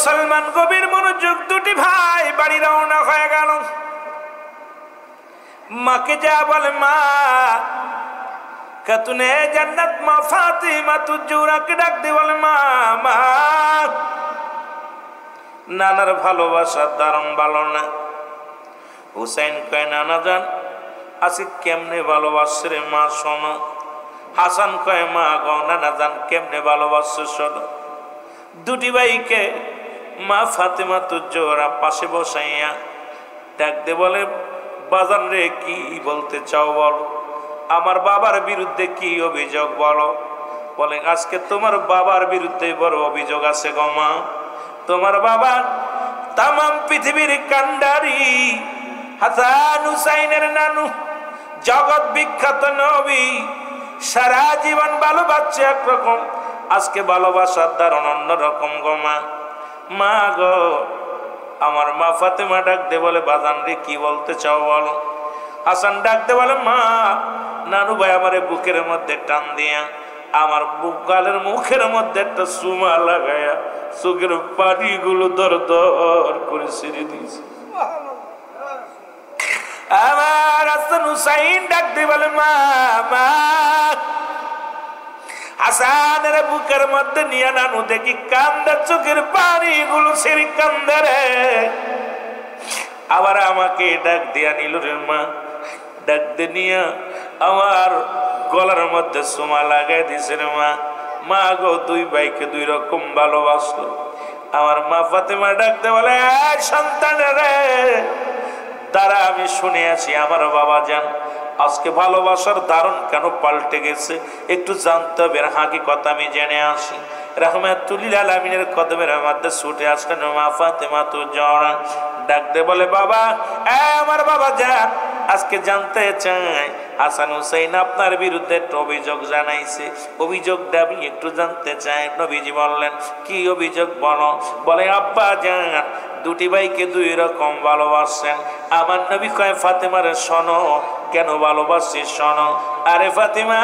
মুসলমান গভীর মনোযোগ, দুটি ভাই বাড়ি রওনা হয়ে গেল। মাকে যা বলে, মা খাতুনে জান্নাত মা ফাতিমা তুজুরাকে ডাক দিয়ে বলে, মা মা নানার ভালোবাসার দারুণ ভালো না। হুসাইন কয়, নানা জান আজকে কেমনে ভালোবাসছে রে মা শোনো। হাসান কয়, মা গো নানা জান কেমনে ভালোবাসছে শোনো। দুটি ভাইকে মা ফাতেমা তুজোরা পাশে বসাইয়া ডাক দে বলে, বাজান রে কি বলতে চাও বলো, আমার বাবার বিরুদ্ধে কি অভিযোগ বলো। বলে, আজকে তোমার বাবার বিরুদ্ধে বড় অভিযোগ আছে গো মা। তোমার বাবা তামাম পৃথিবীর কান্ডারি, হাসান হুসাইনের নানু, জগৎ বিখ্যাত নবী, সারা জীবন ভালোবাসছে একরকম, আজকে ভালোবাসার ধারণ অন্যরকম গো মা। মা গো, আমার মা ফাতেমা ডাক দে বলে, বাজান রে কি বলতে চাও বলো। হাসান ডাক দে বলে, মা নানু ভাই আমার বুকের মধ্যে টান দিয়া আমার বুক গালের মুখের মধ্যে একটা সুমা লাগায়া চোখের পানিগুলো দর দর করে ছেড়ে দিয়েছে। আমার হাসান হুসাইন ডাক দে বলে, মা মা হাসানের বুকের মধ্যে নিয়ে নানু দেখি কান্দা, চোখের পানিগুলো ছেড়ে কান্দে রে। আবার আমাকে ডাক দিয়া নিল রে মা, ডাক দিয়ে নিয়ে আমার গলার মধ্যে সুমা লাগাই দিছে রে মা। মা গো, দুই ভাইকে দুই রকম ভালোবাসলো। আমার মা ফাতেমা ডাক দিয়ে বলে, সন্তান রে তারা আমি শুনে আছি আমার বাবা যান আজকে ভালোবাসার ধারণ কেন পাল্টে গেছে, একটু জানতে হবে, হাকিকত আমি জেনে আসি। রাহমাতুল্লিল আলামিনের কদমের মধ্যে ছুটে আসলেন মা ফাতেমা তুজোরা, ডাক দে বলে, বাবা আমার বাবা যান আজকে জানতে চাই হাসান হুসাইন আপনার বিরুদ্ধে একটা অভিযোগ জানাইছে, অভিযোগটা আমি একটু জানতে চাই। নবীজি বললেন, কি অভিযোগ বলো। বলে, আব্বা যান দুটি ভাইকে দুই রকম ভালোবাসেন। আমার নবী কয়, ফাতেমারে শোনো কেন ভালোবাসি শোনো। আরে ফাতেমা,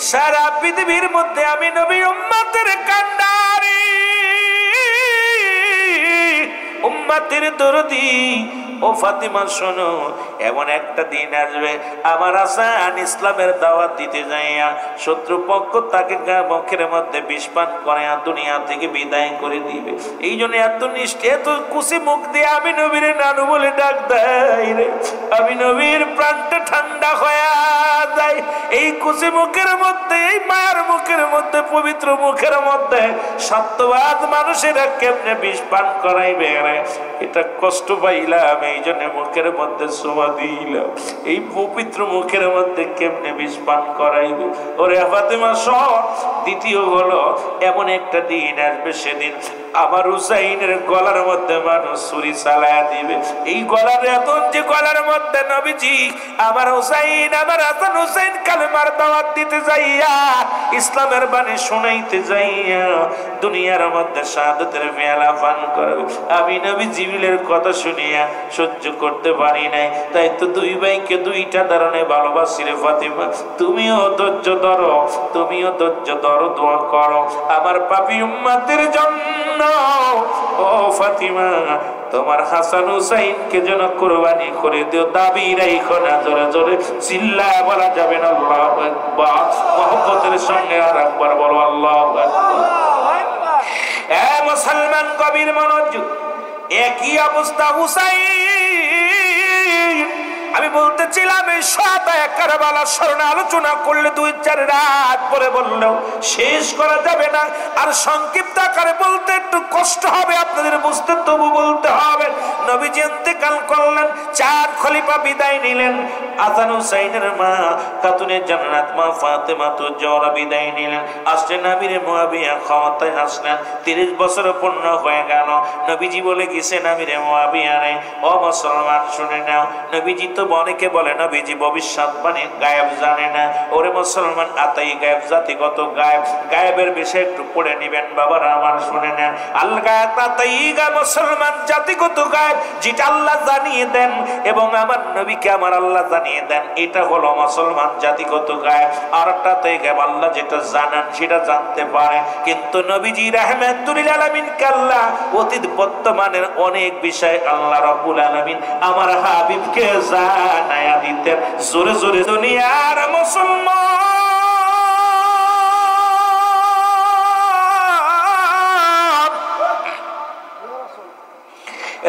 সারা পৃথিবীর মধ্যে আমি নবী উম্মতের কান্ডারি, উম্মতের দরদি। ও ফাতেমা শোনো, এমন একটা দিন আসবে আমার হাসান ইসলামের দাওয়াত দিতে যাইয়া শত্রুপক্ষ তাকে মুখের মধ্যে বিষ পান করে দুনিয়া থেকে বিদায় করে দিবে। এই জন্য এত নিষ্ঠে এত খুশি মুখ দিয়ে আমি নবীর নানু বলে ডাক দেয় রে, আমি নবীর প্রাণটা ঠান্ডা হয়ে যায়। এই খুশি মুখের মধ্যে, এই মায়ের মুখের মধ্যে, পবিত্র মুখের মধ্যে সত্যবাদ মানুষেরা কেমনে বিষ পান করাইবে রে, এটা কষ্ট পাইলাম। এই জন্য মুখের মধ্যে সুমা দিলাম, এই পবিত্র মুখের মধ্যে কেমনে বিষ পান করাইবে। ওরে ফাতেমা শোন, দ্বিতীয় হলো এমন একটা দিন আসবে সেদিন আমার হুসাইনের গলার মধ্যে মানুষ ছুরি চালায়া দিবে। এই গলার এতন যে গলার মধ্যে নবীজি আমার হুসাইন, আমার হাসান হুসাইন কালেমার দাওয়াত দিতে যাইয়া, ইসলামের বাণী শুনাইতে যাইয়া দুনিয়ার মধ্যে শাহাদাতের পেয়ালা পান করবে। আমি নবী জিবরিলের কথা শুনিয়া সহ্য করতে পারি নাই, তাই তো দুই ভাইকে দুইটা ধরনের ভালোবাসি রে ফাতেমা। তুমিও ধৈর্য ধরো, তুমিও ধৈর্য ধরো, দোয়া করো আমার পাপী উম্মতের জন্য। ও ফাতেমা, তোমার হাসান হুসাইনকে যেন কুরবানি করে দিও, দাবি রাখো না, জোরে জোরে চিল্লায় বলা যাবে না আল্লাহু আকবার। মহব্বতের সঙ্গে আর একবার বলো আল্লাহু আকবার। এ মুসলমান গভীর মনোযোগ, একই অবস্থা হুসাইন। আমি বলতেছিলাম এই সহায় কারবালার স্মরণে আলোচনা করলে 2-4 রাত পরে বললেও শেষ করা যাবে না। আর সংক্ষিপ্ত আকারে বলতে একটু কষ্ট হবে আপনাদের বুঝতে, তবু বলতে হবে। নবীজি ইন্তেকাল করলেন, 4 খলিফা বিদায় নিলেন। হাসান হুসাইনের মা খাতুনে জান্নাত মা ফাতেমা তুজোরা বিদায় নিলেন। আসলেন আমিরে মুয়াবিয়া ক্ষমতায় আসলেন। 30 বছর পূর্ণ হয়ে গেল। নবীজি বলে গেছেন আমিরে মুয়াবিয়া রে, ও মুসলমান শুনে নাও, নবীজি তো অনেকে বলে নবীজি ভবিষ্যৎবাণী গায়েব জানে না। ওরে মুসলমান, আতাই গায়েব, জাতিগত গায়েব, গায়েবের বিষয়ে একটু পড়ে নিবেন বাবারা আমার, শুনে নেন। আল গায়েব আতাই গায়েব, মুসলমান জাতিগত গায়েব, যেটা আল্লাহ জানিয়ে দেন এবং আমার নবীকে আমার আল্লাহ জানিয়ে দেন, এটা হলো মুসলমান জাতিগত গায়েব। আর তাই গায়েব আল্লাহ যেটা জানান সেটা জানতে পারে, কিন্তু নবীজি রাহমাতুল লিল আলামিন কাল্লা, অতীত বর্তমানের অনেক বিষয় আল্লাহ রাব্বুল আলামিন আমার হাবিবকে জানায়া দিতেন। জোরে জোরে দুনিয়ার মুসলমান,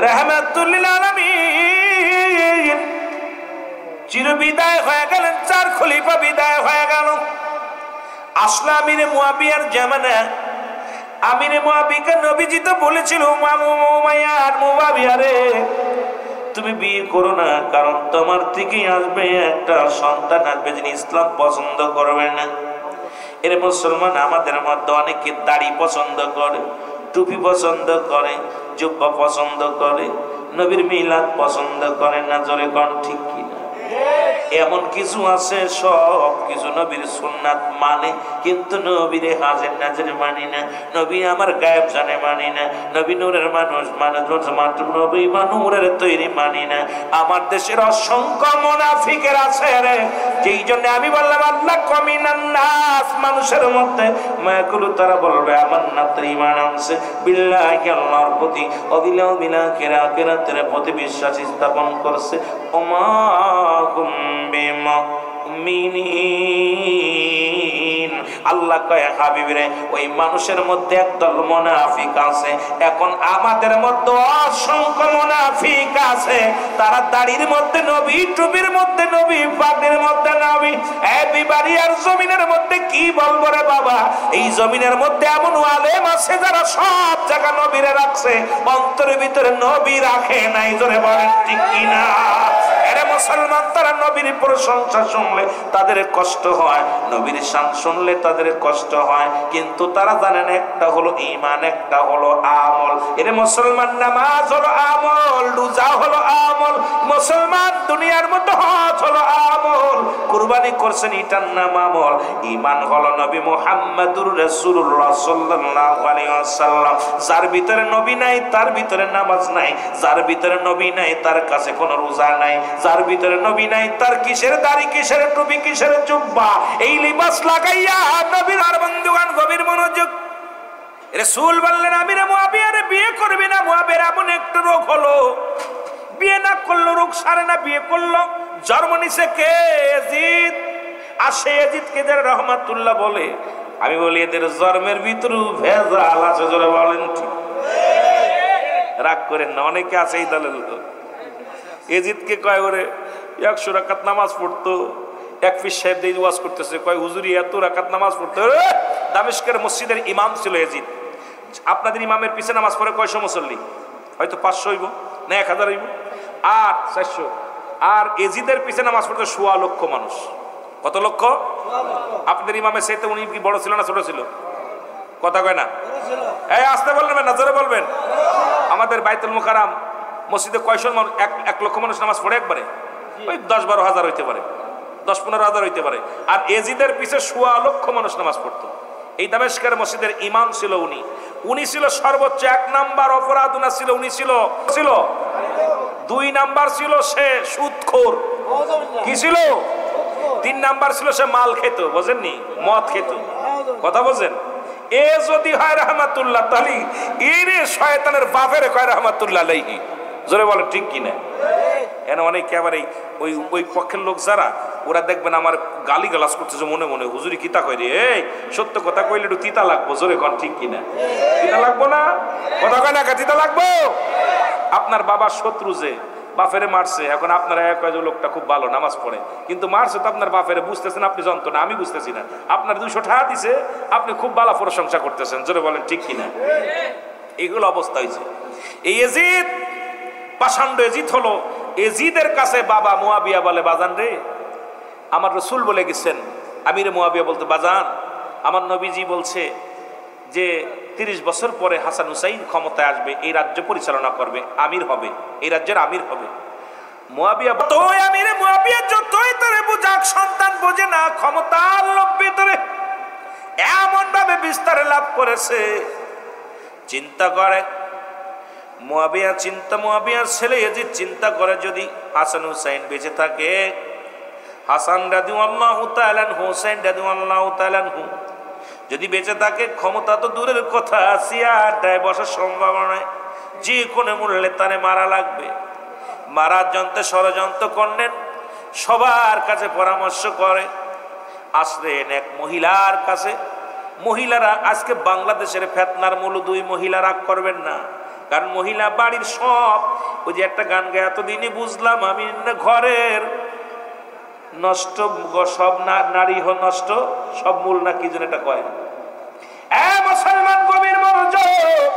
রাহমাতুল লিল আলামিন চির বিদায় হয়ে গেলেন, 4 খলিফা বিদায় হয়ে গেল। আসলে আমিরে মুয়াবিয়ার জামানা, আমিরে মুয়াবিকে নবীজি তো বলেছিল, মুয়াবিয়া রে তুমি বিয়ে করো না, কারণ তোমার থেকে আসবে একটা সন্তান আসবে যিনি ইসলাম পছন্দ করবে না। এর মুসলমান, আমাদের মধ্যে অনেকে দাড়ি পছন্দ করে, টুপি পছন্দ করে, জুব্বা পছন্দ করে, নবীর মিলাদ পছন্দ করে না। জোরে কোন ঠিক কিনা? এমন কিছু আছে সব কিছু নবীর সুন্নাত মানে, কিন্তু নবীর হাজির নাজির মানি না। নবী আমার গায়েব জানে মানি না। নবী নূরের মানুষ নবী নূরের তৈরি মানি না। আমার দেশের অসংখ্য মুনাফিকের আছে রে, যেই জন্য আমি বললাম আল্লাহ কমিনান নাস, মানুষের মধ্যে মায়াকুলু, তারা বলবে আমার নাত্র ঈমান আনছে বিল্লাহি, আল্লাহর প্রতি, অবিল আখিরা, আখিরাতের প্রতি বিশ্বাস স্থাপন করছে। ওমা আল্লাহ কয় হাবিবরে, ওই মানুষের মধ্যে একদল মুনাফিক আছে। এখন আমাদের মধ্যে অসংখ্য মুনাফিক আছে, তারা দাড়ির মধ্যে নবী, টুপির মধ্যে নবী, পাগড়ির মধ্যে নবী। এবারে আর জমিনের মধ্যে কি বলবো রে বাবা, এই জমিনের মধ্যে এমন আলেম আছে যারা সব জায়গা নবীরে রাখছে, অন্তরের ভিতরে নবী রাখে নাই। জোরে বলেন ঠিক কিনা? মুসলমান, তারা নবীর প্রশংসা শুনলে তাদের কষ্ট হয়, নবীর শান শুনলে তাদের কষ্ট হয়, কিন্তু তারা জানেন একটা হলো ঈমান, একটা হলো আমল। এর মুসলমান, নামাজ হলো আমল, রোজা হলো আমল, মুসলমান দুনিয়ার মধ্যে হজ হলো আমল, কুরবানি করছেন এটার নাম আমল। ঈমান হলো নবী মুহাম্মদুর রাসূলুল্লাহ সাল্লাল্লাহু আলাইহি ওয়াসাল্লাম। যার ভিতরে নবী নাই তার ভিতরে নামাজ নাই, যার ভিতরে নবী নাই তার কাছে কোনো রোজা নাই, যার ভিতরে নবী নাই তার কিসের দাড়ি, কিসের টুপি, কিসের জুব্বা, এই লিবাস লাগাইয়া নবীর। আর বন্ধুগণ গভীর মনোযোগ, রাসূল বললেন আমিরে মুয়াবিয়ারে বিয়ে করবি না। মুয়াবিয়ার এমন একটা রোগ হলো, বিয়ে না করলো রোগ সারে না, বিয়ে করলো জন্ম নিছে কে? ইয়াজিদ। আর সেই ইয়াজিদকে যারা রহমাতুল্লাহ বলে, আমি বলি এদের জন্মের ভিতরে ভেজাল আছে। জোরে বলেন ঠিক? রাগ করেন না, অনেকে আছে এই দলের লোক। ইয়াজিদকে কয় ওরে 100 রাকাত নামাজ পড়তো, এক পীর সাহেব দিয়ে ওয়াজ করতেছে, কয় হুজুরি এত রাকাত নামাজ পড়তো। দামেস্কের মসজিদের ইমাম ছিল ইয়াজিদ। আপনাদের ইমামের পিছে নামাজ পড়ে কয়শো মুসল্লি? হয়তো 500 হইব না 1000 হইব, আর 400। আর ইয়াজিদের পিছে নামাজ পড়তো 1.25 লক্ষ মানুষ। কত লক্ষ? আপনাদের ইমামের চাইতে উনি কি বড় ছিল না ছোট ছিল? কথা কয় না? এই আসতে বলবেন না, জোরে বলবেন। আমাদের বাইতুল মুকাররম মসজিদে কয়শো মানুষ? 1 লক্ষ মানুষ নামাজ পড়ে একবারে? ওই 10-12 হাজার হইতে পারে, 10-15 হাজার হইতে পারে। আর ইয়াজিদের পিছে 1.25 লক্ষ মানুষ নামাজ পড়তো। এই দামেস্কের মসজিদের ইমাম ছিল উনি। উনি ছিল সর্বোচ্চ 1 নাম্বার অপরাধ উনার ছিল। উনি ছিল 2 নাম্বার ছিল সে সুদখোর। কি ছিল? 3 নাম্বার ছিল সে মাল খেত, বোঝেননি? মদ খেত। কথা বোঝেন? এ যদি হয় রহমাতুল্লাহ, তাহলে এর শয়তানের বাপের কয় রহমাতুল্লাহ আলাইহি। জোরে বলে ঠিক কিনা? অনেকে আবার ওই পক্ষের লোক যারা, ওরা দেখবেন আমার গালি গালাজ করতেছে মনে মনে, হুজুরি কিতা কয় রে, এই সত্য কথা কইলে একটু তিতা লাগবো। জোরে কন ঠিক কিনা? তিতা লাগবো না? কথা কয় না, তিতা লাগবো। আপনার বাবার শত্রু যে বাপেরে মারছে, এখন আপনারা কয় যে লোকটা খুব ভালো নামাজ পড়ে, কিন্তু মারছে তো আপনার বাপেরে, বুঝতেছেন আপনি যন্ত্রণা, আমি বুঝতেছি না। আপনার 200 টাকা দিছে, আপনি খুব ভালো প্রশংসা করতেছেন। জোরে বলেন ঠিক কিনা? এগুলো অবস্থা হয়েছে। এই ইয়াজিদ, পাষাণ্ড ইয়াজিদ হলো। ইয়াজিদের কাছে বাবা মুয়াবিয়া বলে, বাজান রে, আমার রাসূল বলে গেছেন, আমিরে মুয়াবিয়া বলতে, বাজান আমার নবীজি বলছে যে 30 বছর পরে হাসান হুসাইন ক্ষমতায় আসবে, এই রাজ্য পরিচালনা করবে, আমির হবে, এই রাজ্যের আমির হবে। মুয়াবিয়া তোই আমিরে মুয়াবিয়া যতই তারে বুঝাক সন্তান বোঝে না, ক্ষমতার লোভ ভিতরে এমন ভাবে বিস্তার লাভ করেছে। চিন্তা করে মুয়াবিয়ার ছেলে ইয়াজিদ চিন্তা করে যদি হাসান হুসাইন বেঁচে থাকে, হাসান রাদিয়াল্লাহু তাআলা আনহু, হুসাইন রাদিয়াল্লাহু তাআলা আনহু যদি বেঁচে থাকে, ক্ষমতা তো দূরের কথা, চেয়ারটায় বসার সম্ভাবনা নাই, যে কোনো মূল্যে তারে মারা লাগবে। মারার যন্ত্রে ষড়যন্ত্র করলেন, সবার কাছে পরামর্শ করে, আসলেন এক মহিলার কাছে। মহিলারা আজকে বাংলাদেশের ফেতনার মূল দুই, মহিলা রাগ করবেন না, কারণ মহিলা বাড়ির সব, ওই যে একটা গান গায়ে এতদিনই বুঝলাম আমি, ঘরের নষ্ট সব নারী নষ্ট সব মূল, না কি যেন এটা কয়। মুসলমান গভীর মনোযোগ।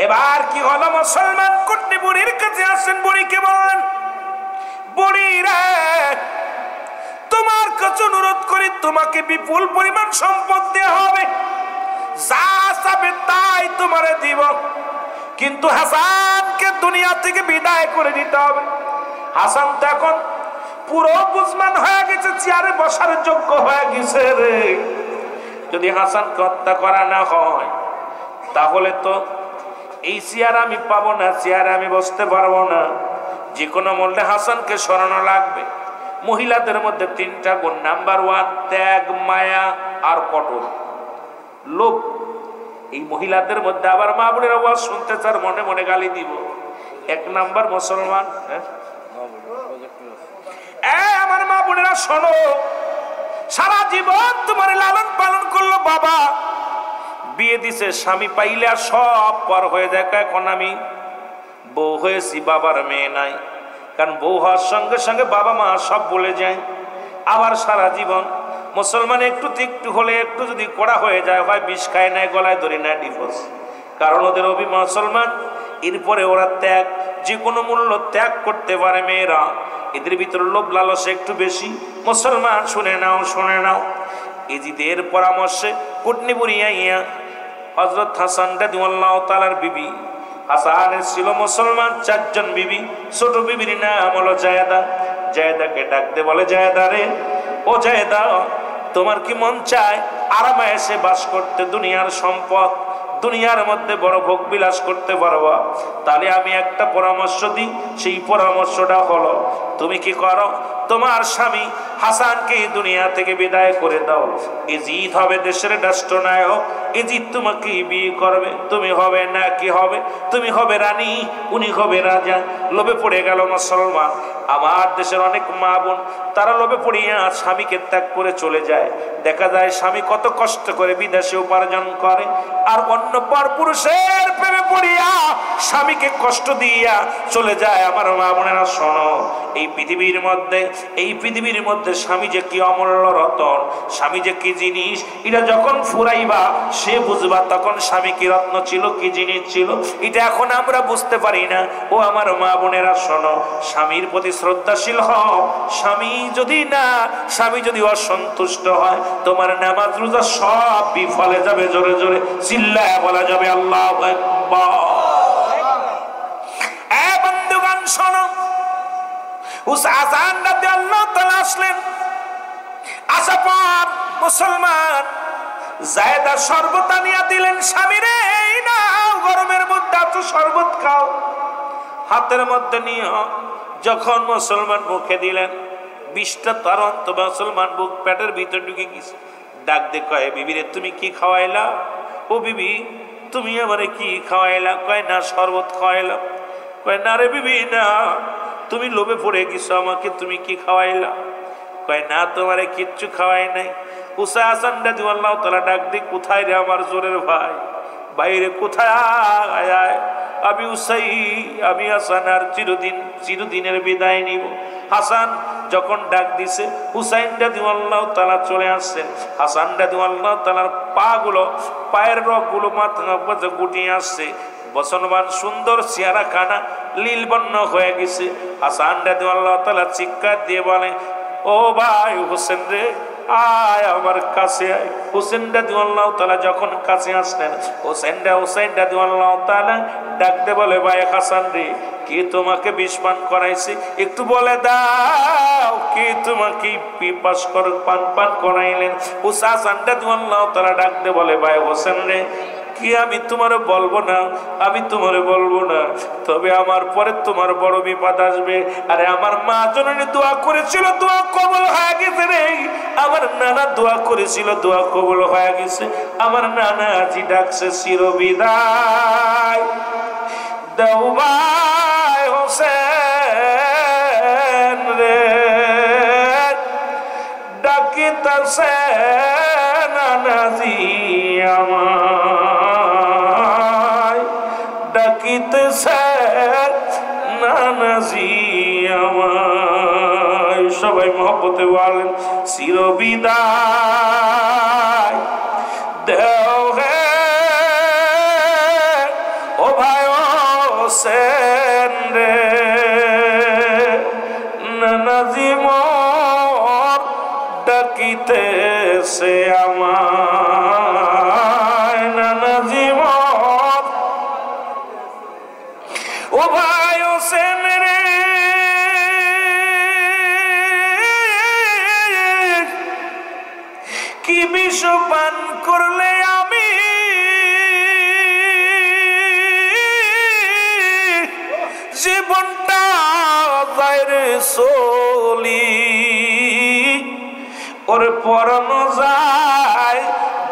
এবার কি হলো, মুসলমান কুটনি বুড়ির কাছে আসেন, বুড়িকে বললেন, বুড়ি রে তোমার কাছে অনুরোধ করি, তোমাকে বিপুল পরিমাণ সম্পদ দেওয়া হবে, যা চাবে তাই তোমারে দিব, কিন্তু হাসানকে দুনিয়া থেকে বিদায় করে দিতে হবে। হাসান তো এখন পুরো বুঝমান হয়ে গেছে, চেয়ারে বসার যোগ্য হয়ে গেছে রে। যদি হাসানকে হত্যা করা না হয় তাহলে তো এই চেয়ার আমি পাবো না, চেয়ারে আমি বসতে পারবো না, যে কোনো মূল্যে হাসানকে সরানো লাগবে। মহিলাদের মধ্যে তিনটা গুণ, নাম্বার 1 ত্যাগ, মায়া আর কঠোর লোভ। এই মহিলাদের মধ্যে আবার মা বোনের আওয়াজ শুনতে চার, মনে মনে গালি দিব। 1 নাম্বার মুসলমান, আমার মা বোনেরা শোনো, সারা জীবন তোমার লালন পালন করলো বাবা, বিয়ে দিছে, স্বামী পাইলে আর সব পর হয়ে যায়। এখন আমি বউ হয়েছি, বাবার মেয়ে নাই, কারণ বউ হওয়ার সঙ্গে সঙ্গে বাবা মা সব বলে যায়। আবার সারা জীবন মুসলমান একটু হলে, একটু যদি কড়া হয়ে যায়, হয় বিষ খায় নেয়, গলায় ধরে নেয়, ডিভোর্স। কারণ ওদের মুসলমান, এরপরে ওরা ত্যাগ, যে কোনো মূল্য ত্যাগ করতে পারে মেয়েরা। এদের ভিতরে লোভ লালস একটু বেশি। মুসলমান শুনে নাও, এজিদের পরামর্শে কুটনি বুড়িয়া হযরত হাসান রাদিয়াল্লাহু তাআলার বিবি, হাসানের ছিল মুসলমান 4 জন বিবি। ছোট বিবির নাম হলো জায়েদা। জায়েদাকে ডাকতে বলে, জায়েদা রে, ও জায়েদা, তোমার কি মন চায় আরামে এসে বাস করতে, দুনিয়ার সম্পদ, দুনিয়ার মধ্যে বড় ভোগ বিলাস করতে পারবা? তাহলে আমি একটা পরামর্শ দিই, সেই পরামর্শটা হলো, তুমি কি করো, তোমার স্বামী হাসানকে দুনিয়া থেকে বিদায় করে দাও। ইজিদ হবে দেশের রাষ্ট্রনায়ক, ইজিদ তোমাকে বিয়ে করবে, তুমি হবে না কি হবে, তুমি হবে রানী, উনি হবে রাজা। লোভে পড়ে গেল মুসলমান। আমার দেশের অনেক মা বোন, তারা লোভে পড়িয়া স্বামীকে ত্যাগ করে চলে যায়। দেখা যায় স্বামী কত কষ্ট করে বিদেশে উপার্জন করে, আর অন্য পরপুরুষের প্রেমে পড়িয়া স্বামীকে কষ্ট দিয়া চলে যায়। আমার মা বোনেরা শোনো, এই পৃথিবীর মধ্যে স্বামী যে কি অমূল্য রতন, স্বামী যে কি জিনিস, এটা যখন ফুরাইবা সে বুঝবা তখন স্বামী কি রত্ন ছিল, কি জিনিস ছিল, এটা এখন আমরা বুঝতে পারি না। ও আমার মা বোনেরা শোনো, স্বামীর প্রতি শ্রদ্ধাশীল হও। স্বামী যদি অসন্তুষ্ট হয়, তোমার নামাজ রোজা সব বিফলে যাবে। জোরে জোরে চিল্লায়া বলা যাবে আল্লাহু আকবার। বন্ধুগণ শোনো, হাসান রাদিয়াল্লাহু তাআলা আসলেন। আসার পর মুসলমান জায়েদা শরবত আনিয়া দিলেন, স্বামীরে এই নাও, গরমের মধ্যে এত শরবত খাও। হাতের মধ্যে নিয়ে যখন মুসলমান মুখে দিলেন, 20টা তরন্ত মুসলমান বুক পেটের ভিতর ঢুকে গেছে। ডাক দে কয়, বিবিরে তুমি কি খাওয়াইলা? ও বিবি, তুমি আমারে কি খাওয়াইলা? কয় না, শরবত খাওয়াইলাম। কয় না রে বিবি, না, তুমি লোভে পড়ে গেছো, আমাকে তুমি কি খাওয়াইলা? কয় না, তোমারে কিচ্ছু খাওয়াই নাই। হাসান রাদিয়াল্লাহু তাআলা ডাক দি, কোথায় রে আমার জোরের ভাই? বাইরে কোথায়? আমি হাসান আর চিরদিনের বিদায় নিব। হাসান যখন ডাক দিছে, হুসাইন রাদিয়াল্লাহু তাআলা চলে আসছেন। হাসান রাদিয়াল্লাহু তাআলার পায়ের রগগুলো মাথা গুটিয়ে আসছে। মুসলমান সুন্দর চেহারা খানা নীল বর্ণ হয়ে গেছে। হাসান রাদিয়াল্লাহু তাআলা চিৎকার দিয়ে বলে, ও ভাই হোসেন রে, আয় আমার কাছে আয়। হুসেন রাদিয়াল্লাহু তাআলা যখন কাছে আসলেন, হুসেন রাদিয়াল্লাহু তাআলা ডাকতে বলে, ভাই হাসান রে, কে তোমাকে বিষ পান করাইছে? একটু বলে দাও, কে তোমাকে পান করাইলেন? হাসান রাদিয়াল্লাহু তাআলা ডাকতে বলে, ভাই হোসেন রে, কি আমি তোমার বলবো না? আমি তোমার বলবো না, তবে আমার পরে তোমার বড় বিপদ আসবে। আরে আমার মা জননী দোয়া করেছিল, দোয়া কবুল হয়ে গেছে রে। আমার নানা দোয়া করেছিল, দোয়া কবুল হয়ে গেছে। আমার নানা আজি ডাকছে চিরবিদায় দাও ভাই হোসেন রে, ডাকিতেছে নানাজি আমায়, ডাকিতেছে নানাজি আমায়। সবাই মহব্বতে বলেন চিরবিদায় দেও হে ও ভাই হোসেন রে, নানাজি মোর ডাকিতেছে আমায়, নানাজি মোর। ও ভাই হোসেন রে, কি বিষ পান করলে আমি জীবনটা বাইরে চলি, ওর পরানো যায়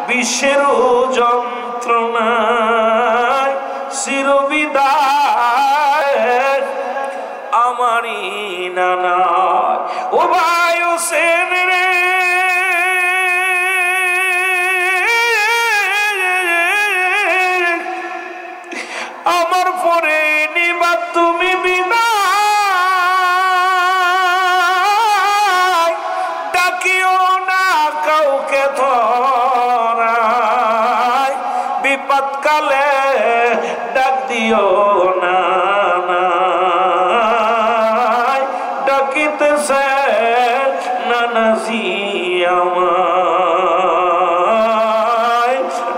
বিষের যন্ত্রণায়, চিরবিদায় আমারই নানা। ও ভাই হোসেন রে, আমার পরে নিবা তুমি বিদায়, ডাকিও না কাউকে ধরায়, বিপদকালে ডাক দিও না, ডাকিতেছে নানাজি আমায়,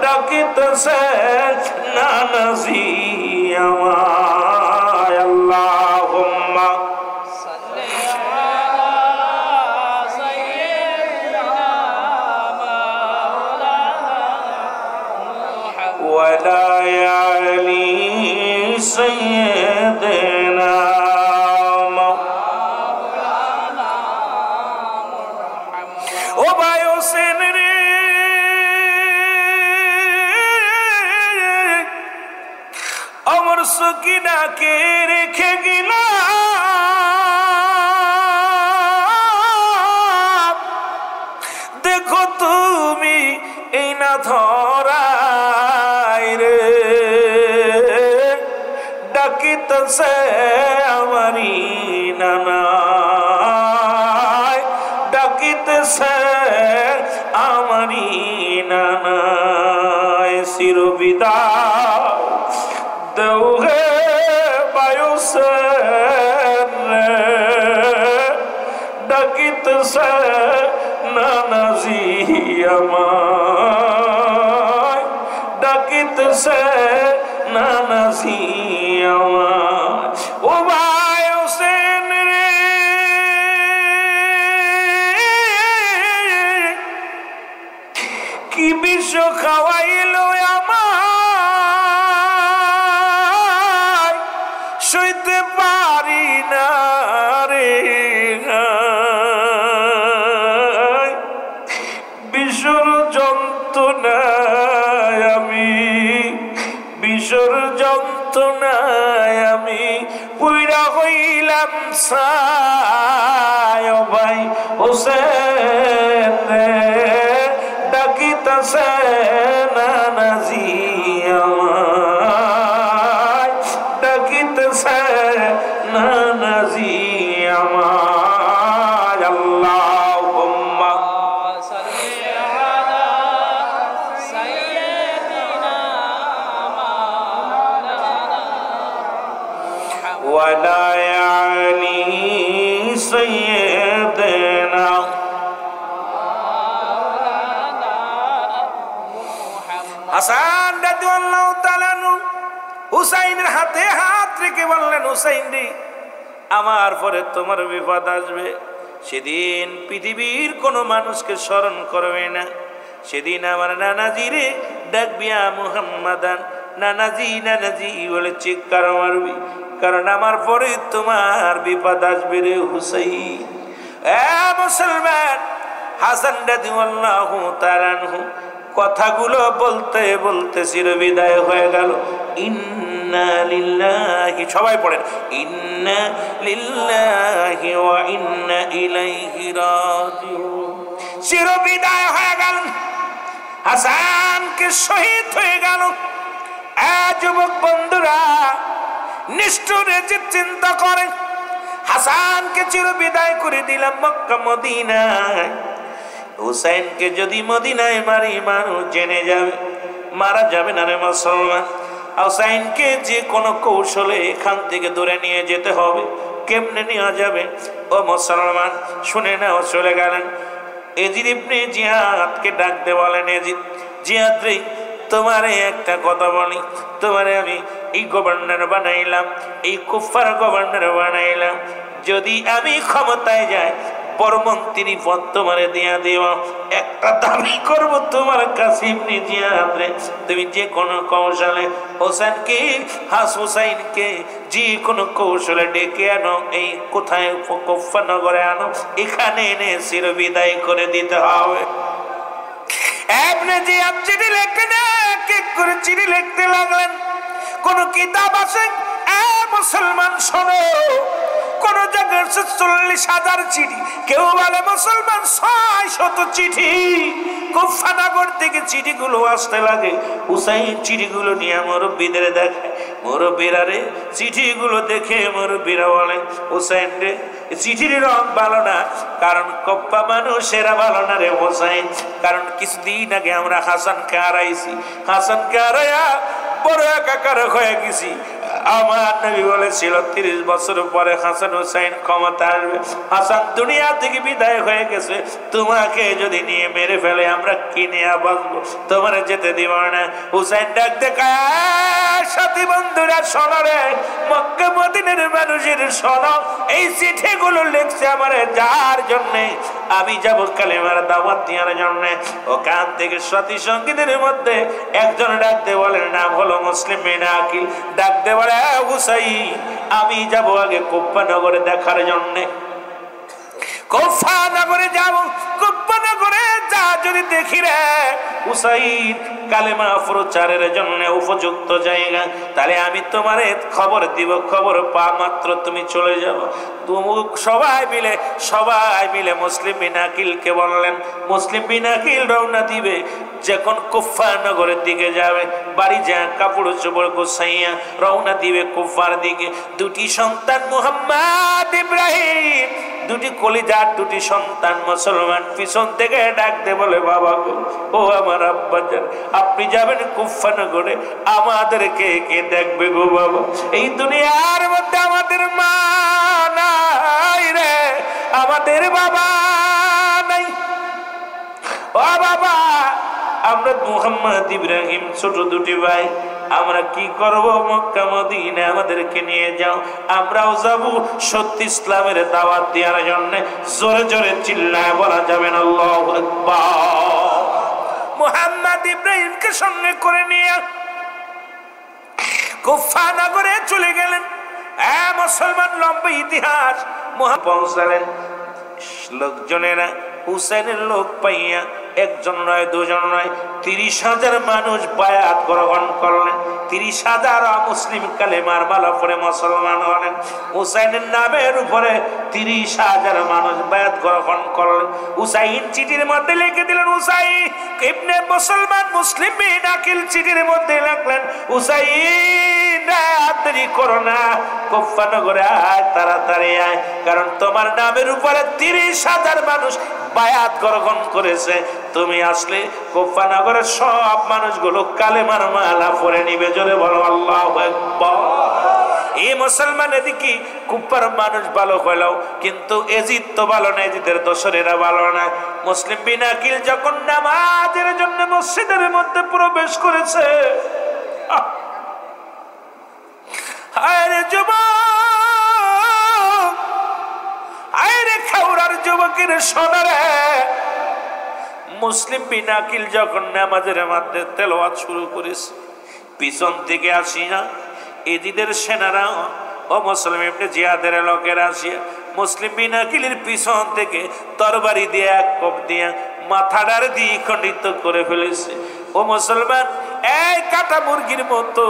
ডাকিতেছে নানাজি আমায়। আল্লাহুম্মা সাল্লি আলা সাইয়্যিদিনা মাওলানা মুহাম্মদ ওয়া আলা আলি সাইয়্যিদিনা মাওলানা মুহাম্মদ। ও ভাই হোসেন রে, আমার সকিনাকে রেখে গেলাম, দেখো তুমি এই না ধরাই রে, ডাকিতেছে আমারি নানা, ডাকিতেছে আমারি নানা, চিরবিদায় দেও হে বায়ুসেন রে, ডাকিতেছে নানাজি আমায়, ডাকিতেছে নানাজি আমায়। ও ভাই হোসেন রে, কি বিষ খাওয়াইলো আমায়, সইতে পারি না রে, বিষর যন্ত্রণায় আমি, বিষর যন্ত্রণায় আমি পুইরা হইলাম ছাই। ও ভাই হোসেন রে, ডাকিতেছে নানাজি আমায়, ডাকিতেছে নানাজি আমায়। আল্লাহুম্মা সাল্লি আলা সাইয়্যিদিনা মাওলানা ওয়া আলা আলি সাইয়্যিদিনা হাসান রাদিয়াল্লাহু তাআলা আনহু হুসাইনের হাতে হাত রেখে বললেন, হুসাইন রে, আমার পরে তোমার বিপদ আসবে। সেদিন পৃথিবীর কোনো মানুষকে স্মরণ করবে না, সেদিন আমার নানাজি রে ডাকবিয়া মুহাম্মাদান, নানাজি নানাজি বলে চিৎকার মারবি, কারণ আমার পরে তোমার বিপদ আসবে রে হুসাইন। মুসলমান, হাসান রাদিয়াল্লাহু তাআলা আনহু কথাগুলো বলতে বলতে চিরবিদায় হয়ে গেল। ইন্না লিল্লাহি, সবাই পড়েন, ইন্না লিল্লাহি ওয়া ইন্না ইলাইহি রাজিউন। চিরবিদায় হয়ে গেল, হাসানকে শহীদ হয়ে গেল। যুবক বন্ধুরা, নিষ্ঠুরে যে চিন্তা করে, হাসানকে চিরবিদায় করে দিলাম মক্কা মদিনায়, হুসাইনকে যদি মদিনায় মারি মানুষ জেনে যাবে, মারা যাবে না রে মুসলমান। হুসাইনকে যে কোনো কৌশলে এখান থেকে দূরে নিয়ে যেতে হবে। কেমনে নেওয়া যাবে ও মুসলমান? শুনে নাও। চলে গেলেন এজিদ ইবনে জিয়াদকে ডাকতে বলেন, এজিদ, জিয়াদ রে, তোমারে একটা কথা বলি, তোমারে আমি এই গভর্নর বানাইলাম, এই কুফার গভর্নর বানাইলাম। যদি আমি ক্ষমতায় যাই, বড় মন্ত্রী পদ তোমারে দিয়া দেওয়া, একটা দাবি করব তোমার কাছে, ইবনে জিয়াদ রে, তুমি যে কোনো কৌশলে হুসাইনকে যে কোনো কৌশলে ডেকে আনো, এই কোথায় কুফা নগরে আনো, এখানে এনে চিরবিদায় করে দিতে হবে। ইবনে জিয়াদ চিঠি লিখতে না, এক করে চিঠি লিখতে লাগলেন। কোন কিতাব আছে মুসলমান শোনো, কোন জায়গায় 40,000 চিঠি, কেউ বলে মুসলমান 600 চিঠি। কুফা নগর থেকে চিঠিগুলো আসতে লাগে। হুসাইন চিঠিগুলো নিয়ে মুরব্বীদের দেখায়, মুরব্বীরা রে চিঠিগুলো দেখে মুরব্বীরা বলে, হুসাইন রে, চিঠির রং ভালো না, কারণ কপ্পা মানুষেরা ভালো না রে হুসাইন, কারণ কিছুদিন আগে আমরা হাসানকে হারাইছি, হাসানকে হারাইয়া বড় একাকার হয়ে গেছি। আমার নবী বলেছিল 30 বছর পরে হাসান হুসাইন ক্ষমতা আসবে। হাসান দুনিয়া থেকে বিদায় হয়ে গেছে, তোমাকে যদি নিয়ে মেরে ফেলে আমরা কি নিয়ে বাঁচবো? তোমার যেতে দিব না। হুসাইন ডাক দেখা, সাথী বন্ধুরা শোনো রে, মক্কা মদিনার মানুষের শোনো, এই চিঠিগুলো লিখছে আমার যার জন্যে আমি যাব কালেমার দাওয়াত দেওয়ার জন্য। ওখান থেকে সাথী সঙ্গীদের মধ্যে একজন ডাকতে বলেন, নাম হলো মুসলিম বিন আকিল। ডাকতে বলে, হুসাইন, আমি যাব আগে কুফা নগরে দেখার জন্য। কুফা নগরে যাব, কুফা নগরে যা যদি দেখি রে হুসাইন কালেমা প্রচারের জন্য উপযুক্ত জায়গা, তাহলে আমি তোমারে খবর দিব, খবর পা মাত্র তুমি চলে যাও। সবাই মিলে মুসলিম বিন আকিলকে বললেন। মুসলিম বিন আকিল রওনা দিবে, যখন কুফা নগরের দিকে যাবে, বাড়ি যা কাপড় চোপড় গোছাইয়া রওনা দিবে কুফার দিকে। দুটি সন্তান মুহাম্মদ ইব্রাহিম, দুটি কলিজার দুটি সন্তান মুসলমান পিছন থেকে ডাকতে বলে, বাবা গো, ও আমার আব্বাজান, আপনি যাবেন কুফা নগরে, আমাদেরকে কে দেখবে গো বাবা? এই দুনিয়ার মধ্যে আমাদের মা নাই রে, আমাদের বাবা নাই। ও বাবা, আমরা মুহাম্মদ ইব্রাহিম ছোট দুটি ভাই, আমরা কি করব? মক্কা মদিনা আমাদেরকে নিয়ে যাও, আমরাও যাব সত্যি ইসলামের দাওয়াত দেওয়ার জন্য। জোরে জোরে চিল্লায় বলা যাবেন আল্লাহু আকবার। মুহাম্মদ ইব্রাহিমকে সঙ্গে করে নিয়ে কুফা নগরে চলে গেলেন। মুসলমান লম্বা ইতিহাস। পৌঁছালেন, লোকজনেরা হুসাইনের লোক পাইয়া একজন নয়, দুজন নয়, 30,000 মানুষ বায়াত গ্রহণ করলেন। 30,000 মুসলিম কালেমার মালা পরে মুসলমান হলেন। হুসাইনের নামের উপরে 30,000 মানুষ বায়াত গ্রহণ করলেন। হুসাইন চিঠির মধ্যে লিখে দিলেন, হুসাইন ইবনে মুসলমান মুসলিম বিন আকিল চিঠির মধ্যে লিখলেন, হুসাইন দেরি করো না, কুফা নগরে আয়, তাড়াতাড়ি আয়, কারণ তোমার নামের উপরে 30,000 মানুষ বায়াত গ্রহণ করেছে। তুমি আসলে কুফা নগরের সব মানুষগুলো কালেমার মালা পরে নিবে। জোরে বলো আল্লাহু আকবার। এই মুসলমান এদিকে কুফার মানুষ ভালো হলো, কিন্তু এজিদ তো ভালো না, এজিদের দোসরেরা ভালো না। মুসলিম বিন আকিল যখন নামাজের জন্য মসজিদের মধ্যে প্রবেশ করেছে, আরে যুবক, আরে খাওয়ার যুবকের সোনারে, মুসলিম বিন আকিল যখন নামাজের মধ্যে তেলাওয়াত শুরু করেছে, পিছন থেকে আসিয়া এজিদের সেনারা ও মুসলিম ইবনে জিয়াদের লোকেরা আসিয়া মুসলিম বিন আকিলের পিছন থেকে তরবারি দিয়ে এক কোপ দিয়ে মাথাটার দিয়ে খণ্ডিত করে ফেলেছে। ও মুসলমান, এই কাটা মুরগির মতো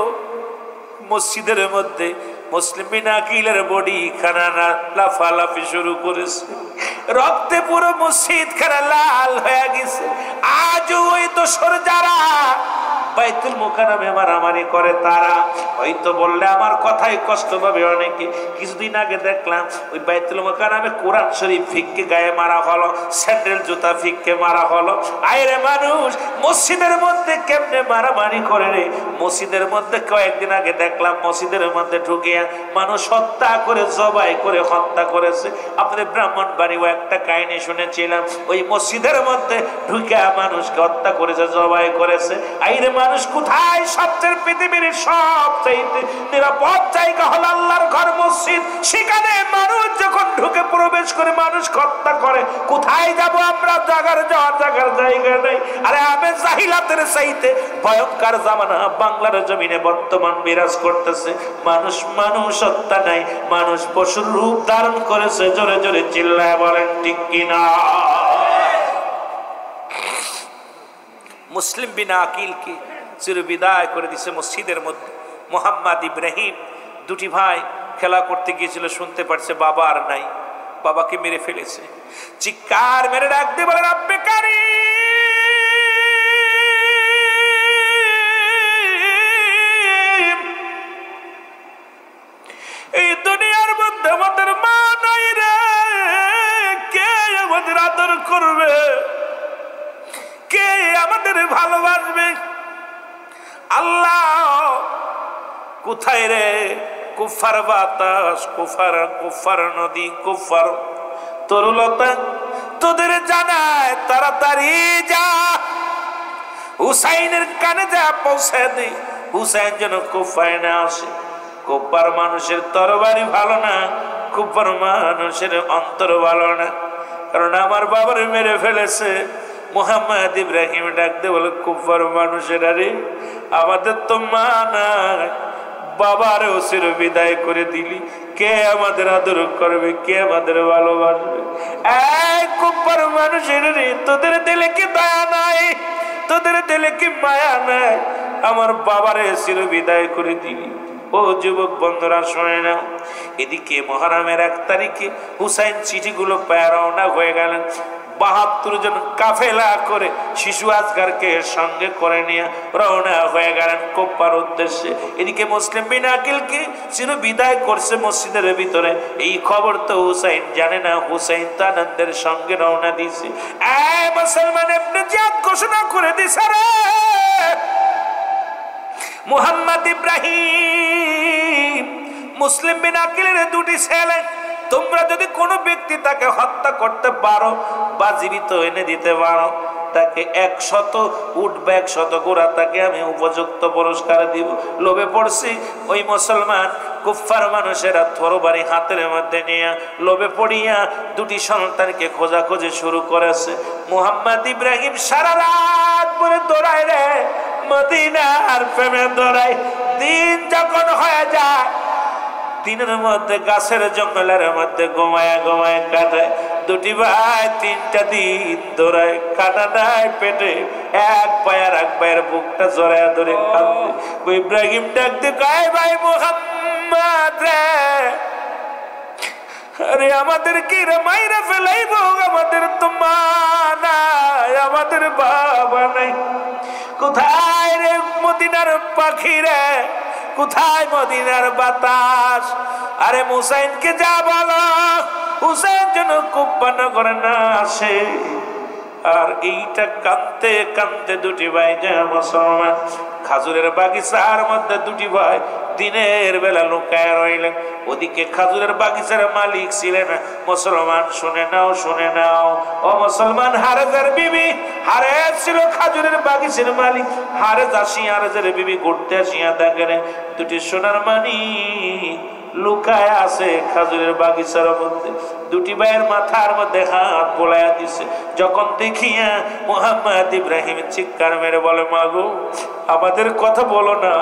মসজিদের মধ্যে মুসলিম বিন আকিলের বডি খানা লাফালাফি শুরু করেছে, রক্তে পুরো মসজিদ খানা লাল হয়ে গেছে। আজ ওই দোসর যারা বাইতুল মুকাররমে মারামারি করে, তারা হয়তো বললে আমার কথাই কষ্ট পাবে অনেকে। কিছুদিন আগে দেখলাম ওই বাইতুল মুকাররমে কোরআন শরীফ ফিক্কে গায়ে মারা হলো, স্যান্ডেল জুতা ফিক্কে মারা হলো। আইরে মানুষ মসজিদের মধ্যে কেমনে মারামারি করে রে। মসজিদের মধ্যে কয়েকদিন আগে দেখলাম মসজিদের মধ্যে ঢুকিয়া মানুষ হত্যা করে, জবাই করে হত্যা করেছে। আপনাদের ব্রাহ্মণবাড়িও একটা কাহিনী শুনেছিলাম, ওই মসজিদের মধ্যে ঢুকিয়া মানুষকে হত্যা করেছে, জবাই করেছে। আইরে মানুষ কোথায় সবচেয়ে পৃথিবীর সবচেয়ে নিরাপদ জায়গা হলো আল্লাহর ঘর মসজিদ, সেখানে মানুষ যখন ঢুকে প্রবেশ করে মানুষ হত্যা করে, কোথায় যাব আমরা? জাগার যাওয়ার জায়গার জায়গা নেই। আরে আমি জাহিলাতের চাইতে ভয়ঙ্কর জামানা বাংলার জমিনে বর্তমান বিরাজ করতেছে। মানুষ মানুষ হত্যা নাই, মানুষ পশুর রূপ ধারণ করেছে। জোরে জোরে চিল্লায় বলেন ঠিক কিনা? মুসলিম বিন আকিলকে চির বিদায় করে দিছে মসজিদের মধ্যে। মোহাম্মদ ইব্রাহিম দুটি ভাই খেলা করতে গিয়েছিল, শুনতে পারছে বাবা আর নাই, বাবাকে মেরে ফেলেছে। চিৎকার মেরে ডাক দিয়ে বলে, রব্বে কারীম, এই দুনিয়ার মধ্যে আমাদের মা নাই রে, কে আমাদের আদর করবে, কে আমাদের ভালোবাসবে? আল্লাহ কোথায় রে? কুফার বাতাস, কুফার নদী, কুফার তরুলতা তোদের জানায়, তাড়াতাড়ি যা হুসাইনের কানে যা পৌঁছে দে, হুসাইন যেন কুফায় না আসে। কুফার মানুষের তরবারি ভালো না, কুফার মানুষের অন্তর ভালো না, কারণ আমার বাবার মেরে ফেলেছে। মোহাম্মদ ইব্রাহিম ডাক দিয়ে বলে, কুফার মানুষের আরে আমাদের তো মা নাই, বাবার ওসির বিদায় করে দিলি, কে আমাদের আদর করবে, কে আমাদের ভালোবাসবে? এই কুফার মানুষের রে, তোদের দিলে কি দয়া নাই, তোদের দিলে কি মায়া নাই? আমার বাবারে চির বিদায় করে দিলি। ও যুবক বন্ধুরা শোনে নাও, এদিকে মহরমের 1 তারিখে হুসাইন চিঠিগুলো পায় রওনা হয়ে গেলেন। 72 জন কাফেলা করে শিশু আজগারকে সঙ্গে করে নিয়ে রওনা হয়ে গেলেন কুফার উদ্দেশ্যে। এদিকে মুসলিম বিন আকিলকে চির বিদায় করছে মসজিদের ভিতরে। এই খবর তো হুসাইন জানে না, হুসাইন তো আনন্দের সঙ্গে রওনা দিয়েছে। মুসলমান ইবনে জিয়াদ ঘোষণা করে দিছে, রে মোহাম্মদ ইব্রাহিম, মুসলিম বিন আকিলের 2টি ছেলে, তোমরা যদি কোনো ব্যক্তি তাকে হত্যা করতে পারো বা জীবিত এনে দিতে পারো, তাকে 100 উট বা 100 ঘোড়া, তাকে আমি উপযুক্ত পুরস্কার দিব। লোভে পড়ছি ওই মুসলমান কুফার মানুষেরা তরবারি হাতের মধ্যে নিয়ে লোভে পড়িয়া 2টি সন্তানকে খোঁজাখুঁজি শুরু করেছে। মোহাম্মদ ইব্রাহিম সারা রাত পরে দৌড়ায় রে, মদিনার প্রেমে দৌড়ায়। দিন যখন হয়ে যায়, দিনের মধ্যে গাছের জঙ্গলের মধ্যে ঘুমায় ঘুমায় কাটায়। 2টি ভাই 3টা দিন দৌড়ায়, কাটা নাই পেটে, এক পায়ের এক পায়ের বুকটা জড়ায় ধরে কাঁদে। ইব্রাহিম ডাকতে কয়, ভাই মোহাম্মদ রে, আরে আমাদের কি রে মাইরা ফেলাইব, আমাদের তো মা নাই, আমাদের বাবা নাই, কোথায় রে মদিনার পাখি রে, কোথায় মদিনার বাতাস? আরে হুসাইনকে যা বলো, হুসাইন যেন কুফা নগরে না আসে। আর এইটা কাঁদতে কাঁদতে 2টি ভাই যা মুসলমান খাজুরের বাগিচার মধ্যে দুটি ভাই দিনের বেলা লুকায় রইলেন। ওদিকে খাজুরের বাগিচার মালিক ছিলেন মুসলমান। শুনে নাও, শুনে নাও ও মুসলমান, হারেজের বিবি। হারেজ ছিল খাজুরের বাগিচার মালিক। হারেজ আসিয়া, হারেজের বিবি ঘুরতে আসিয়া দেখেন দুটি সোনার মানিক লুকায় আছে খাজুরের বাগিচার মধ্যে। দুটি ভাইয়ের মাথার মধ্যে হাত বোলাইয়া দিছে। যখন দেখিয়া মুহাম্মদ ইব্রাহিম চিৎকার মেরে বলে, মাগো আমাদের কথা বলো না,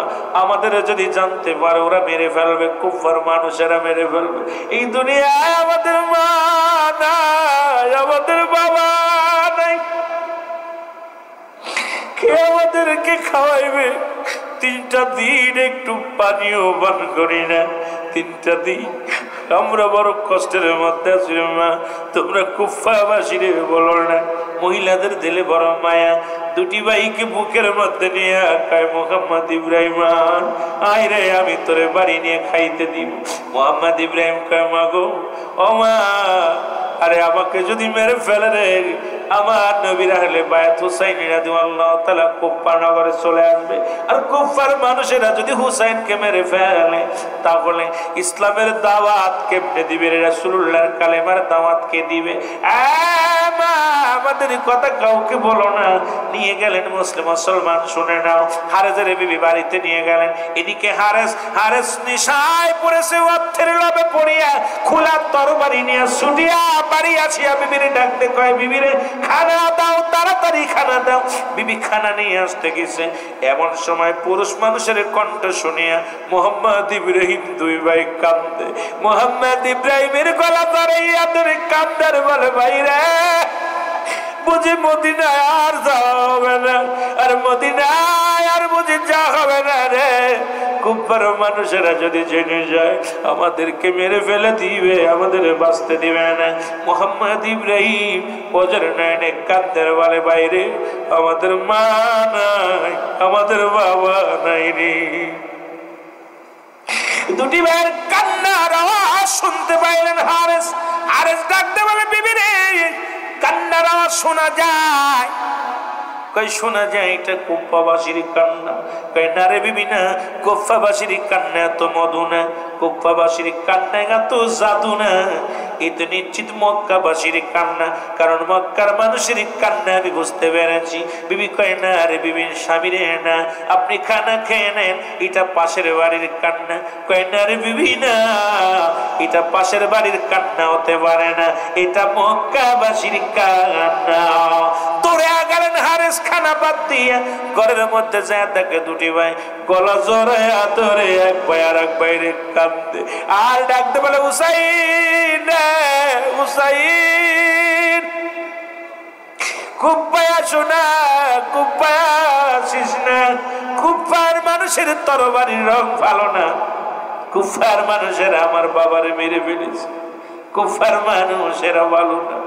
আমাদের যদি জানতে পারে ওরা মেরে ফেলবে, কুফার মানুষেরা মেরে ফেলবে। এই দুনিয়ায় আমাদের মা নাই, আমাদের বাবা নাই, কে আমাদেরকে খাওয়াইবে? 3টা দিন একটু পানিও পান করি না। 3টা দিন আমরা বড় কষ্টের মধ্যে আছি মা, তোমরা কুফাবাসীরে বলো না। মহিলাদের দিলে বড় মায়া। দুটি ভাইকে বুকের মধ্যে নিয়ে কয়, মুহাম্মদ ইব্রাহিম আয় রে, আমি তোরে বাড়ি নিয়ে খাইতে দিব। মুহাম্মদ ইব্রাহিম কয়, মাগো ও মা, আরে আমাকে যদি মেরে ফেলে রে, আমার নবীর আহলে বায়াত হুসাইন রাদিয়াল্লাহু তাআলা কুফা নগরে চলে আসবে। আর কুফার মানুষেরা যদি হুসাইনকে মেরে ফেলে, তাহলে ইসলামের দাওয়াত কেমনে দিবে? রাসূলুল্লাহর কালেমার দাওয়াত কে দিবে? মা, আমাদের কথা কাউকে বলো না। নিয়ে গেলেন মুসলমান। শুনে নাও, হারেজের বিবি বাড়িতে নিয়ে গেলেন। এদিকে হারেস নিশায় পড়েছে, অর্থের লোভে পড়িয়া খোলা তরবারি নিয়ে ছুটিয়া বাড়ি আসিয়া বিবিরে ডাকতে কয়, বিবিরে খানা দাও, তাড়াতাড়ি খানা দাও। বিবি খানা নিয়ে আসতে গেছে। এমন সময় পুরুষ মানুষের কণ্ঠ শুনিয়া মুহাম্মদ ইব্রাহিম দুই ভাই কান্দে। মুহাম্মদ ইব্রাহিমের গলা ধরাইয়া ধরে কান্দার বলে, ভাইরা বুঝি মদিনায় আর যাওয়া হবে না, আর মদিনায় আর বুঝি যাওয়া হবে না রে। কুফার মানুষেরা যদি জেনে যায় আমাদেরকে মেরে ফেলে দিবে, আমাদের বাঁচতে দিবে না। মুহাম্মদ ইব্রাহিম ওজর নয়নে কাঁদতে বলে, বাইরে আমাদের মা নাই, আমাদের বাবা নাই রে। দুটি ভাইয়ের কান্নার আওয়াজ শুনতে পাইলেন হারেস ডাকতে বলে, বিবি রে কান্নার আওয়াজ শোনা যায়। কই শোনা যায়, এটা কুফাবাসীর কান্না। কই না রে বিবি না, কুফাবাসীর কান্না এত মধু না, কুফাবাসীর কান্না এত জাদু না। এটা নিশ্চিত মক্কাবাসীর কান্না, কারণ মক্কার মানুষের কান্না আমি বুঝতে পেরেছি। বিবি কয়, না রে বিবির স্বামী রে না, আপনি খানা খেয়ে নেন, এটা পাশের বাড়ির কান্না। কয় না রে বিবি না, এটা পাশের বাড়ির কান্না হতে পারে না, এটা মক্কাবাসীর কান্না। দৌড়ে গেলেন হারেস খানা বাদ দিয়ে ঘরের মধ্যে যায়, দেখে দুটি ভাই গলা জড়াইয়া ধরে এক ভাই আর এক বাইরে কান্দে। আর ডাকতে বলে, হুসাইন হুসাইন, কুফায় শোনা, কুফায় আসিস না। কুফার মানুষের তরবারির রং ভালো না, কুফার মানুষেরা আমার বাবারে মেরে ফেলেছে, কুফার মানুষেরা ভালো না।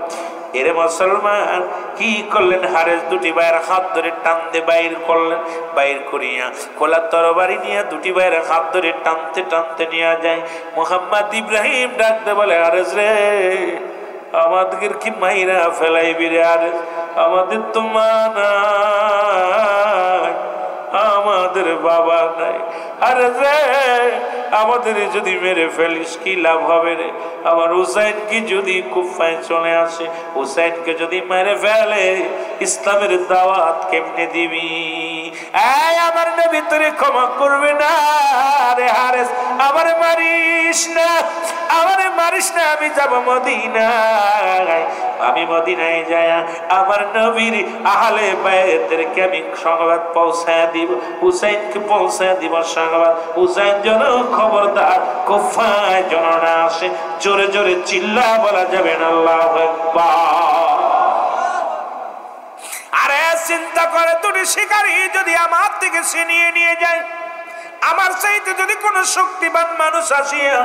এরে মুসলমান কি করলেন? হারেস দুটি ভাইয়ের হাত ধরে টানতে বাইর করলেন। বাইর করিয়া খোলা তরবারি নিয়ে দুটি ভাইয়ের হাত ধরে টানতে টানতে নিয়ে যায়। মুহাম্মদ ইব্রাহিম ডাকতে বলে, হারেস রে, আমাদের কি মাইরা ফেলাইবি রে হারেস? আমাদের তো মা নাই, আমাদের বাবা নাই। আরে রে, আমাদের যদি মেরে ফেলিস কি লাভ হবে রে? আমার হুসাইনকে যদি কুফায় চলে আসে, হুসাইনকে যদি মেরে ফেলে, ইসলামের দাওয়াত কেমনে দিবি? আমার নবী তোরে ক্ষমা করবে না রে হারেস, আমারে মারিস না, আমারে মারিস না। আমি যাব মদিনায়, আমি মদিনায় যায় আমার নবীর আহলে বায়তেরকে আমি সংবাদ পৌঁছায় দিব, হুসাইনকে পৌঁছায় দিব সংবাদ। হুসাইন যেন খবরদার কুফায় যেন না আসে। জোরে জোরে চিল্লা বলা যাবে না আল্লাহু আকবার। আরে চিন্তা করে, দুটি শিকারী যদি আমার থেকে ছিনিয়ে নিয়ে যায়, আমার চাইতে যদি কোনো শক্তিবান মানুষ আসিয়া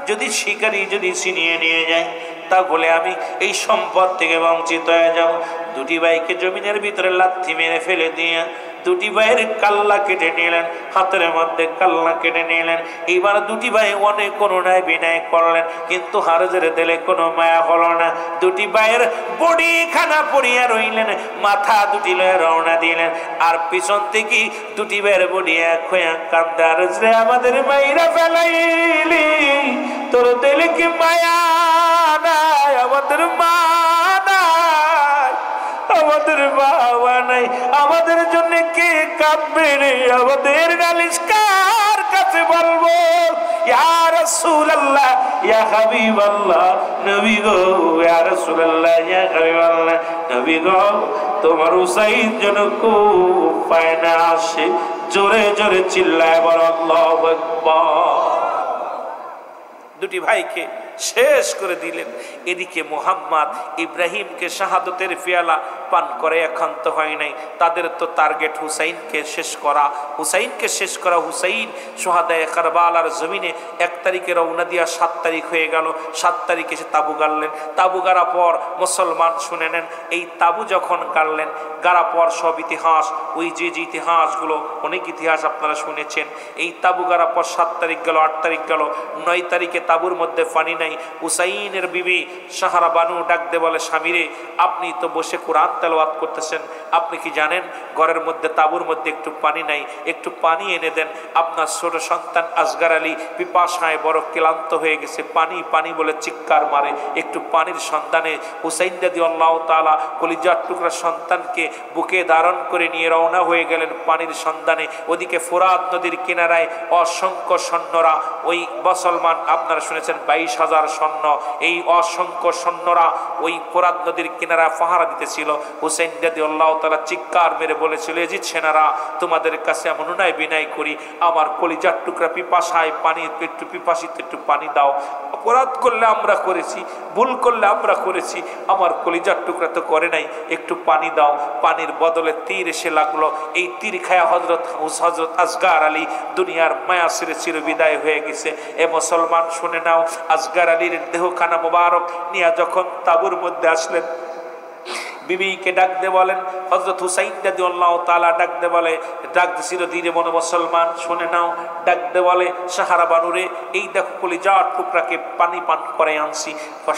যদি শিকারী যদি ছিনিয়ে নিয়ে যায়, তাহলে আমি এই সম্পদ থেকে বঞ্চিত হয়ে যাব। দুটি ভাইকে জমিনের ভিতরে লাথি মেরে ফেলে দিয়ে দুটি ভাইয়ের কাল্লা কেটে নিলেন, হাতের মধ্যে কাল্লা কেটে নিলেন। এবার দুটি ভাই অনেক করুণায় বিনয় করলেন, কিন্তু হারজের দিলে কোনো মায়া হলো না। দুটি ভাইয়ের বডি খানা পড়িয়া রইলেন, মাথা দুটি লয়ে রওনা দিলেন। আর পিছন থেকে দুটি ভাইয়ের বডি এক হয়ে কান্দে, হারজরে আমাদের মাইরা ফেলাইলি, তোর দিলে কি মায়া নাই? আমাদের মা নাই, আমাদের বাবা নাই, আমাদের জন্য কে কাঁদবে রে? আমাদের নালিশ কার কাছে বলবো? ইয়া রাসূলুল্লাহ, ইয়া হাবিবাল্লাহ, নবী গো, ইয়া রাসূলুল্লাহ, ইয়া হাবিবাল্লাহ, নবী গো, তোমার হুসাইন যেন কুফায় না আসে। জোরে জোরে চিল্লায় বলো আল্লাহু আকবার। দুটি ভাইকে শেষ করে দিলেন। এদিকে মুহাম্মদ ইব্রাহিমকে শাহাদতের পেয়ালা পান করে একান্ত হয় নাই। তাদের তো টার্গেট হুসাইনকে শেষ করা, হুসাইনকে শেষ করা। হুসাইন সোহাদায়ে কারবালার জমিনে 1 তারিখে রওনা দিয়া 7 তারিখ হয়ে গেল। 7 তারিখে এসে তাবু গাড়লেন। তাবু গাড়া পর মুসলমান শুনে নেন, এই তাবু যখন গাড়লেন, গাড়া পর সব ইতিহাস, ওই যে যে ইতিহাসগুলো, অনেক ইতিহাস আপনারা শুনেছেন। এই তাবু গাড়া পর 7 তারিখ গেল, 8 তারিখ গেল, 9 তারিখে তাবুর মধ্যে পানি নাই। হুসাইনের বিবি সাহারা বানু ডাক দে বলে, স্বামীরে, আপনি তো বসে কোরআন তেলাওয়াত করতেছেন, আপনি কি জানেন ঘরের মধ্যে তাবুর মধ্যে একটু পানি নাই? একটু পানি এনে দেন। আপনার ছোট সন্তান আসগার আলী পিপাসায় বড় ক্লান্ত হয়ে গেছে, পানি পানি বলে চিৎকার মারে। একটু পানির সন্ধানে হুসাইন রাদিয়াল্লাহু তাআলা কলিজার টুকরা সন্তানকে বুকে ধারণ করে নিয়ে রওনা হয়ে গেলেন পানির সন্ধানে। ওদিকে ফোরাত নদীর কিনারায় অসংখ্য সৈন্যরা, ওই মুসলমান আপনারা শুনেছেন 22,000 সৈন্য, এই অসংখ্য সৈন্যরা ওই ফোরাত নদীর কিনারা পাহারা দিতেছিল। হুসাইন রাদিয়াল্লাহু তাআলা চিৎকার মেরে বলেছিল, এই যে সেনারা, তোমাদের কাছে আমি অনুনয় বিনয় করি, আমার কলিজার টুকরা পিপাসায় পানি, একটু পিপাসিত, একটু পানি দাও। অপরাধ করলে আমরা করেছি, ভুল করলে আমরা করেছি, আমার কলিজার টুকরা তো করে নাই, একটু পানি দাও। পানির বদলে তীর এসে লাগলো। এই তীর খায়া হযরত আসগার আলী দুনিয়ার মায়া ছেড়ে চির বিদায় হয়ে গেছে। এ মুসলমান শুনে নাও, আসগার আলীর দেহখানা মোবারক নিয়ে যখন তাবুর মধ্যে আসলেন, বিবিকে ডাক দে বলেন, হযরত হুসাইন রাদিয়াল্লাহু তাআলা ডাক দে বলে, ডাক দিছিল ধীরে মনে, মুসলমান শুনে নাও, ডাক দে বলে, সাহারা বানুরে, এই দেখো কলিজার টুকরাকে পানি পান করে আনছি।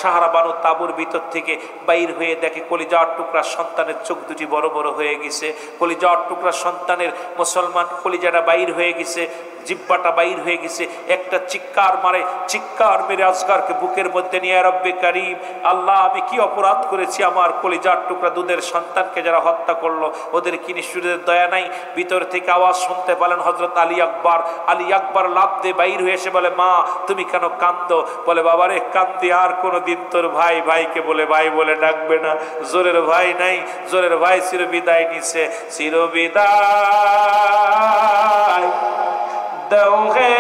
সাহারা বানু তাবুর ভিতর থেকে বাইর হয়ে দেখে কলিজার টুকরা সন্তানের চোখ দুটি বড় বড় হয়ে গেছে। কলিজার টুকরা সন্তানের, মুসলমান, কলিজাটা বাইর হয়ে গেছে, জিব্বাটা বাইর হয়ে গেছে। একটা চিৎকার মারে, চিৎকার মেরে আসগারকে বুকের মধ্যে নিয়ে, রব্বে কারীম, আল্লাহ আমি কি অপরাধ করেছি? আমার কলিজার টুকরা দুধের সন্তানকে যারা হত্যা করলো, ওদের কি নিষ্ঠুরের দয়া নাই? ভিতর থেকে আওয়াজ শুনতে পেলেন হযরত আলী আকবর। আলী আকবর লাফ দিয়ে বাইর হয়ে এসে বলে, মা তুমি কেন কান্দো? বলে, বাবারে কান্দি, আর কোনোদিন তোর ভাই ভাইকে বলে ভাই বলে ডাকবে না। জোরের ভাই নাই, জোরের ভাই চির বিদায় নিছে। চির বিদায় দাও হে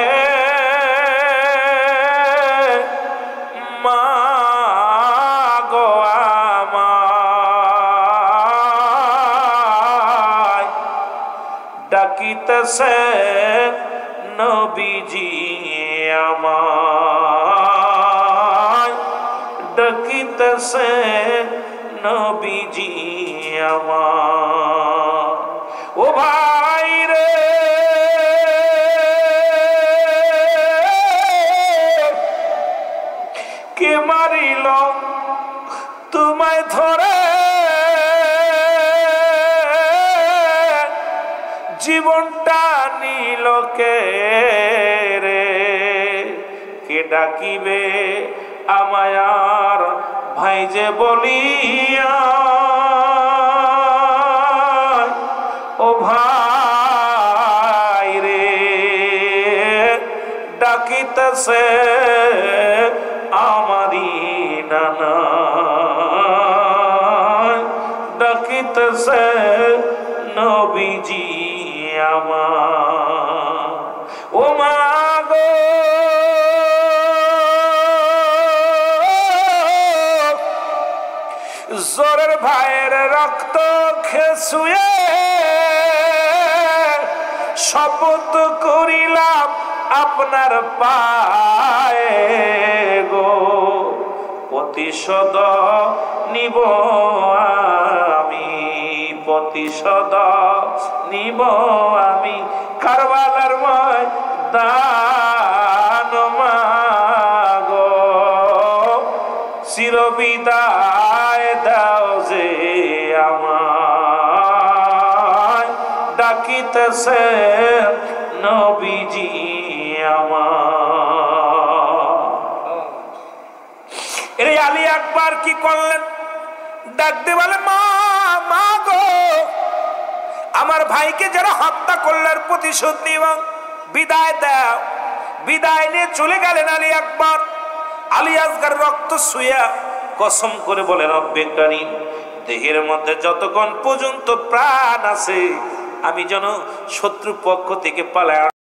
মা গো আমায়, ডাকিতেছে নবীজি আমায়, ডাকিতেছে নবীজি আমায়। ও ভাই রে, কে মারিল তোমায় ধরে, জীবনটা নিল কে রে? কে ডাকিবে আমায় আর ভাই যে বলিয়া? ও ভাই রে, ডাকিতেছে আমারি নানা, ডাকিতেছে নবীজি আমার। ও মা গো, জোরের ভাইয়ের রক্ত খেসুয়ে শপথ করিলাম আপনার পায়ে গো, প্রতিশোধ নিব আমি প্রতিশোধ নিব আমি কারবালার ময়দান মাগো চিরবিদায় দাও যে আমায় ডাকিতেছে নবীজি আমার। এর আলী আকবর কি করলেন? ডাকতে বলে মা মা গো, আমার ভাইকে যারা হত্যা করলেন প্রতিশোধ নিব, বিদায় দাও। বিদায় নিয়ে চলে গেলেন আলী আকবর। আলী আসগর রক্ত ছুঁয়া কসম করে বলে রব্বে কারীম, দেহের মধ্যে যতক্ষণ পর্যন্ত প্রাণ আছে আমি যেন শত্রু পক্ষ থেকে পালায়